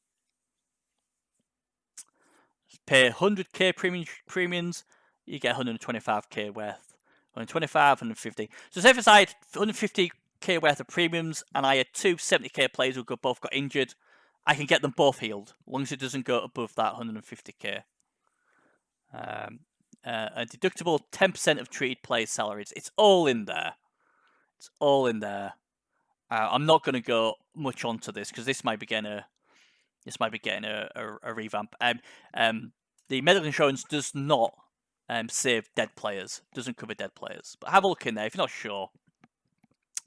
Pay 100k premiums, you get 125k worth. 125, 150. So say if I had 150k worth of premiums and I had 2 70k players who both got injured, I can get them both healed, as long as it doesn't go above that 150k. A deductible 10% of treated players' salaries. It's all in there. It's all in there. I'm not going to go much onto this because this might be getting a revamp. The medical insurance does not save dead players. Doesn't cover dead players. But have a look in there if you're not sure.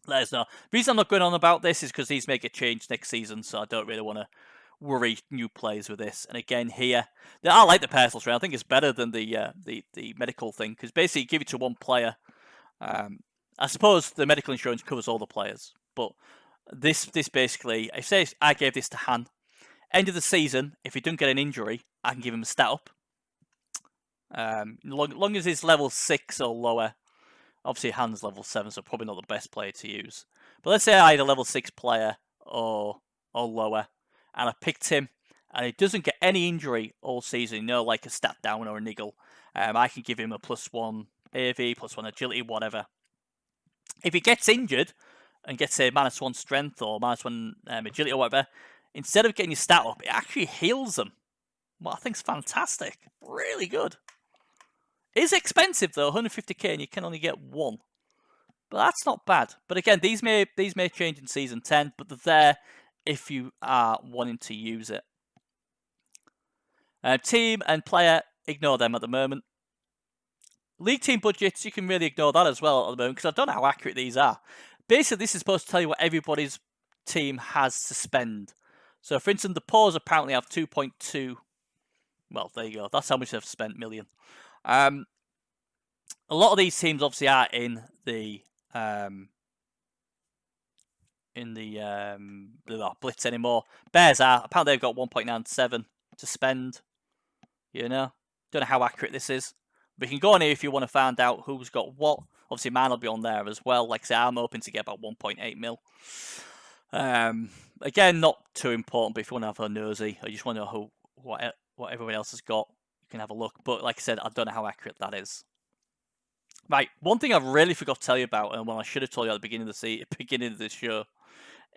Let us know. The reason I'm not going on about this is because these may get changed next season, so I don't really want to worry new players with this. And again, here, I like the pestle trade. I think it's better than the medical thing because basically you give it to one player. I suppose the medical insurance covers all the players, but this basically, I say I gave this to Han. End of the season, if he doesn't get an injury, I can give him a stat up. Long as he's level 6 or lower. Obviously, Han's level 7, so probably not the best player to use. But let's say I had a level 6 player or lower, and I picked him, and he doesn't get any injury all season, like a stat down or a niggle. I can give him a +1 AV, +1 agility, whatever. If he gets injured and gets a -1 strength or -1 agility or whatever, instead of getting your stat up, it actually heals them. Well, I think it's fantastic. Really good. It's expensive though, 150k, and you can only get 1. But that's not bad. But again, these may change in season 10, but they're there if you are wanting to use it. Team and player, ignore them at the moment. League team budgets, you can really ignore that as well at the moment, because I don't know how accurate these are. Basically, this is supposed to tell you what everybody's team has to spend. So, for instance, the Paws apparently have 2.2. Well, there you go. That's how much they've spent, million. A lot of these teams obviously are in the Blitz anymore. Bears are. Apparently they've got 1.97 to spend. You know, don't know how accurate this is. But you can go on here if you want to find out who's got what. Obviously, mine will be on there as well. Like I say, I'm hoping to get about 1.8 mil. Again, not too important, but if you want to have a nosy, or you just want to know what everyone else has got, you can have a look. But like I said, I don't know how accurate that is. Right, one thing I really forgot to tell you about, and I should have told you at the beginning of the show,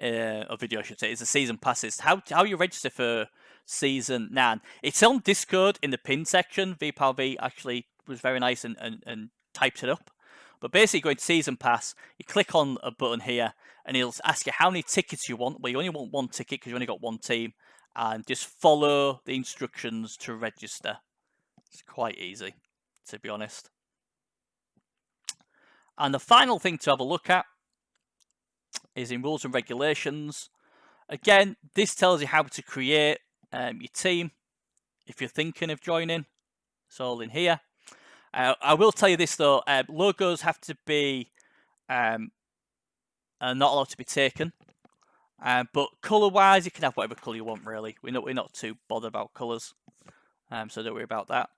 or video, I should say, is the season passes. How you register for season 9? It's on Discord in the pin section. VPalV actually was very nice and typed it up. But basically, going to season pass, you click on a button here, and it'll ask you how many tickets you want. Well, you only want one ticket because you only got one team, and just follow the instructions to register. It's quite easy, to be honest. And the final thing to have a look at is in rules and regulations. Again, this tells you how to create your team if you're thinking of joining. It's all in here. I will tell you this though: logos have to be not allowed to be taken. But colour-wise, you can have whatever colour you want. Really, we're not too bothered about colours, so don't worry about that.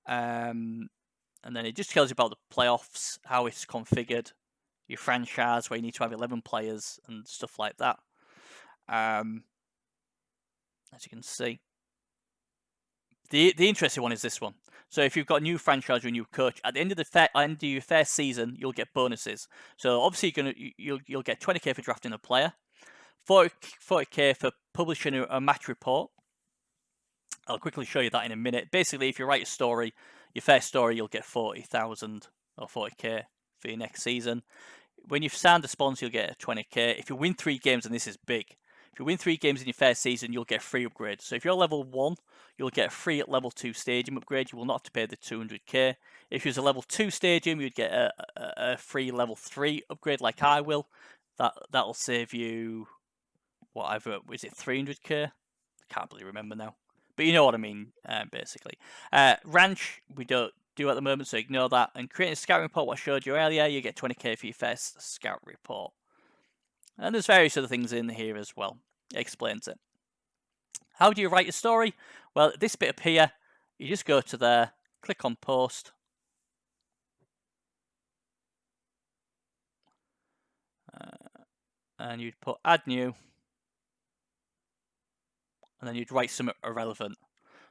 And then it just tells you about the playoffs, how it's configured, your franchise, where you need to have 11 players and stuff like that. As you can see, the interesting one is this one. So if you've got a new franchise or a new coach, at the end of your first season, you'll get bonuses. So obviously you'll get 20k for drafting a player, 40k for publishing a match report. I'll quickly show you that in a minute. Basically, if you write a story, your first story, you'll get 40,000 or 40k for your next season. When you've signed a sponsor, you'll get 20k. If you win 3 games, and this is big, if you win 3 games in your first season, you'll get free upgrades. So if you're level 1, you'll get a free level 2 stadium upgrade. You will not have to pay the 200k. If you're a level 2 stadium, you'd get a free level 3 upgrade like I will. That'll save you, whatever, is it 300k? I can't really remember now. But you know what I mean, basically. Ranch, we don't do at the moment, so ignore that. And creating a scout report, what I showed you earlier, you get 20k for your first scout report. And there's various other things in here as well. It explains it. How do you write your story? Well, this bit up here, you just go to there, click on post. And you'd put add new. And then you'd write something irrelevant.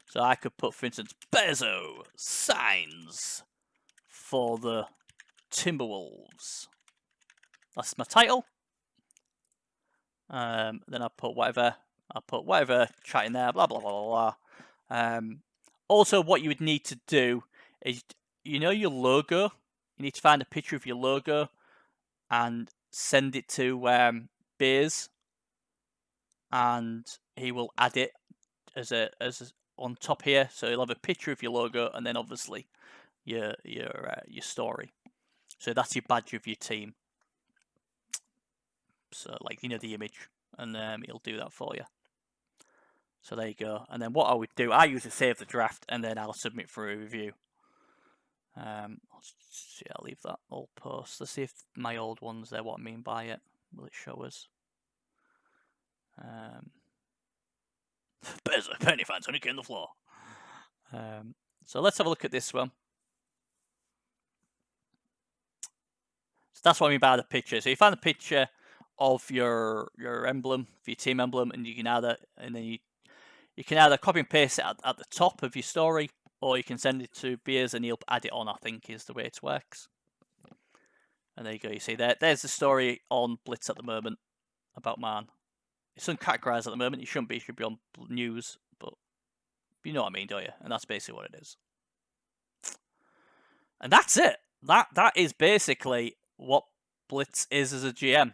So I could put, for instance, Bezo signs for the Timberwolves. That's my title. Then I'll put whatever chat in there, blah, blah, blah, blah, blah. Also, what you would need to do is, your logo. You need to find a picture of your logo and send it to Beers, and he will add it as on top here. So you'll have a picture of your logo, and then obviously your story. So that's your badge of your team. So like the image, and it'll do that for you. So there you go. And then what I would do, I usually save the draft, and then I'll submit for a review. Let's see, I'll leave that old post. Let's see if my old one's there. What I mean by it, will it show us? There's a penny fans on the floor. So let's have a look at this one. So that's what I mean by the picture. So you find the picture of your emblem, your team emblem, and you can either copy and paste it at the top of your story, or you can send it to Beers and he'll add it on, I think, is the way it works. And there you go. You see there's the story on Blitz at the moment about man. It's uncategorized at the moment. It shouldn't be. It should be on news, but you know what I mean, don't you? And that's basically what it is. And that's it. That is basically what Blitz is as a GM.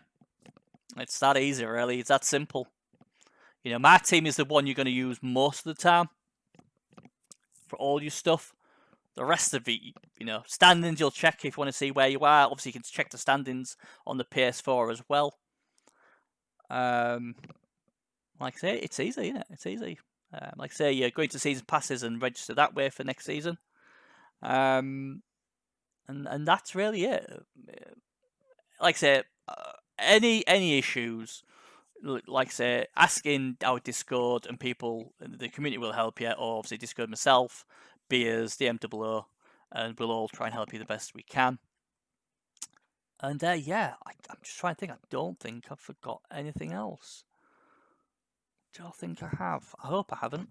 It's that easy, really. It's that simple. My team is the one you're going to use most of the time for all your stuff. The rest of it, standings you'll check if you want to see where you are. Obviously, you can check the standings on the PS4 as well. Like I say, it's easy, isn't it? It's easy. Like I say, you're going to season passes and register that way for next season. And that's really it. Like I say, any issues, like I say, ask in our Discord and people, the community will help you, or obviously Discord myself, Beers, the MWO, and we'll all try and help you the best we can. And yeah, I'm just trying to think. I don't think I've forgot anything else. Do I think I have? I hope I haven't.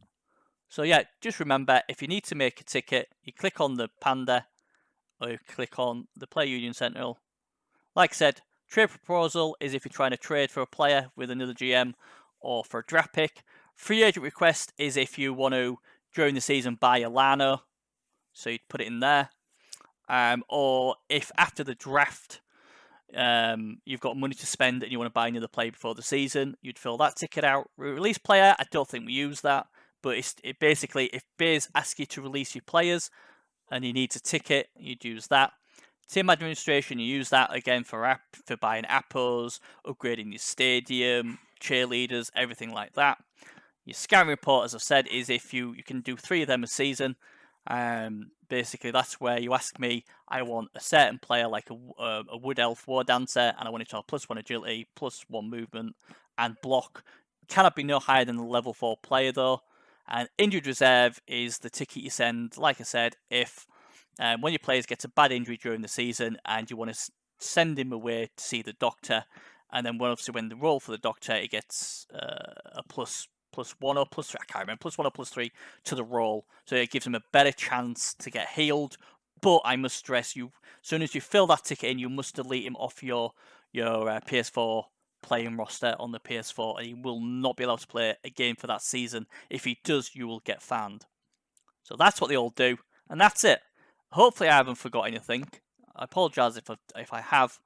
So yeah, just remember, if you need to make a ticket, you click on the Panda, or you click on the Player Union Sentinel. Like I said, trade proposal is if you're trying to trade for a player with another GM or for a draft pick. Free agent request is if you want to, during the season, buy a Lano. So you'd put it in there. Or if after the draft, you've got money to spend and you want to buy another player before the season, you'd fill that ticket out. Release player, I don't think we use that. But it basically, if Bears ask you to release your players and you need a ticket, you'd use that. Team administration, you use that again for buying appos, upgrading your stadium, cheerleaders, everything like that. Your scan report, as I've said, is if you can do 3 of them a season. Basically, that's where you ask me, I want a certain player like a Wood Elf War Dancer, and I want it to have +1 agility, +1 movement, and block. Cannot be no higher than the level 4 player though. And injured reserve is the ticket you send, like I said, if when your players gets a bad injury during the season and you want to send him away to see the doctor, and then obviously when they roll for the doctor, he gets a +1 or +3, I can't remember, +1 or +3 to the roll, so it gives him a better chance to get healed. But I must stress, as soon as you fill that ticket in, you must delete him off your PS4 playing roster on the PS4, and he will not be allowed to play a game for that season. If he does, you will get fanned. So that's what they all do, and that's it. Hopefully, I haven't forgot anything. I apologise if I have,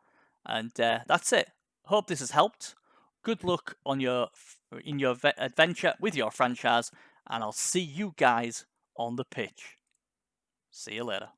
and that's it. Hope this has helped. Good luck on your adventure with your franchise, and I'll see you guys on the pitch. See you later.